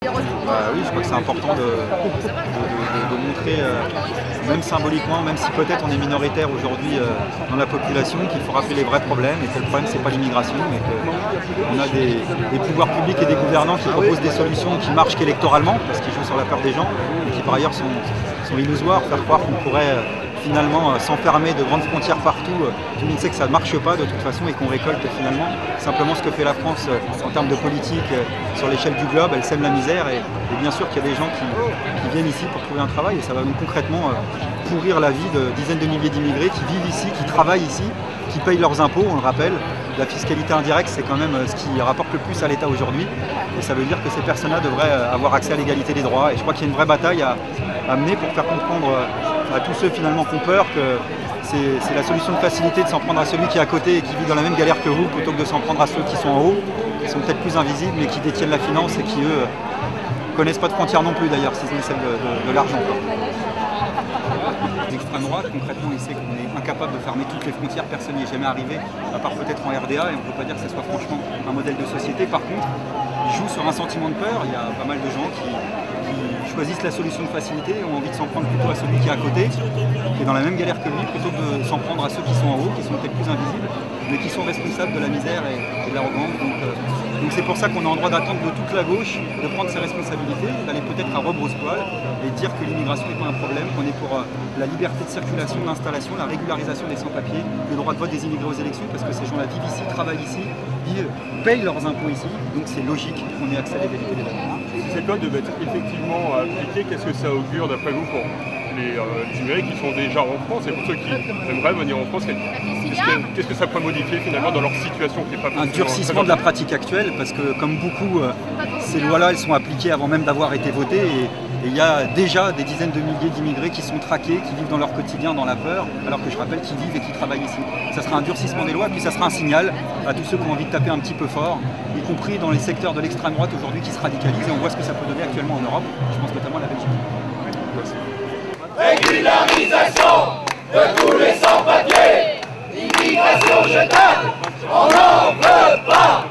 Oui, je crois que c'est important de montrer, même symboliquement, même si peut-être on est minoritaire aujourd'hui dans la population, qu'il faut rappeler les vrais problèmes et que le problème c'est pas l'immigration, mais qu'on a des pouvoirs publics et des gouvernants qui proposent des solutions qui marchent qu'électoralement, parce qu'ils jouent sur la peur des gens, et qui par ailleurs sont illusoires, faire croire qu'on pourrait finalement s'enfermer de grandes frontières partout. Tout le monde sait que ça ne marche pas de toute façon et qu'on récolte finalement simplement ce que fait la France en termes de politique sur l'échelle du globe. Elle sème la misère et bien sûr qu'il y a des gens qui viennent ici pour trouver un travail et ça va donc concrètement pourrir la vie de dizaines de milliers d'immigrés qui vivent ici, qui travaillent ici, qui payent leurs impôts, on le rappelle. La fiscalité indirecte, c'est quand même ce qui rapporte le plus à l'État aujourd'hui. Et ça veut dire que ces personnes-là devraient avoir accès à l'égalité des droits. Et je crois qu'il y a une vraie bataille à mener pour faire comprendre à tous ceux finalement qui ont peur que c'est la solution de facilité de s'en prendre à celui qui est à côté et qui vit dans la même galère que vous, plutôt que de s'en prendre à ceux qui sont en haut, qui sont peut-être plus invisibles, mais qui détiennent la finance et qui, eux, connaissent pas de frontières non plus d'ailleurs, si ce n'est celle de l'argent. L'extrême droite, concrètement, il sait qu'on est incapable de fermer toutes les frontières, personne n'y est jamais arrivé, à part peut-être en RDA, et on ne peut pas dire que ce soit franchement un modèle de société. Par contre, il joue sur un sentiment de peur, il y a pas mal de gens qui choisissent la solution de facilité et ont envie de s'en prendre plutôt à celui qui est à côté, qui est dans la même galère que lui, plutôt que de s'en prendre à ceux qui sont en haut, qui sont peut-être plus invisibles, mais qui sont responsables de la misère et de l'arrogance. Donc c'est pour ça qu'on est en droit d'attendre de toute la gauche de prendre ses responsabilités, d'aller peut-être à rebrousse-poil et dire que l'immigration n'est pas un problème, qu'on est pour la liberté de circulation, d'installation, la régularisation des sans-papiers, le droit de vote des immigrés aux élections, parce que ces gens-là vivent ici, travaillent ici, vivent, payent leurs impôts ici, donc c'est logique qu'on ait accès à l'égalité des droits. Si cette loi devait être effectivement appliquée, qu'est-ce que ça augure d'après vous pour les immigrés qui sont déjà en France et pour ceux qui aimeraient venir en France? Qu'est-ce que ça pourrait modifier finalement dans leur situation qui est pas un durcissement de la pratique actuelle, parce que comme beaucoup, ces lois-là, elles sont appliquées avant même d'avoir été votées et il y a déjà des dizaines de milliers d'immigrés qui sont traqués, qui vivent dans leur quotidien dans la peur, alors que je rappelle qu'ils vivent et qu'ils travaillent ici. Ça sera un durcissement des lois, puis ça sera un signal à tous ceux qui ont envie de taper un petit peu fort, y compris dans les secteurs de l'extrême droite aujourd'hui qui se radicalisent, et on voit ce que ça peut donner actuellement en Europe, je pense notamment à la Belgique. Merci. Régularisation de tous les sans-papiers, immigration jetable, on n'en veut pas.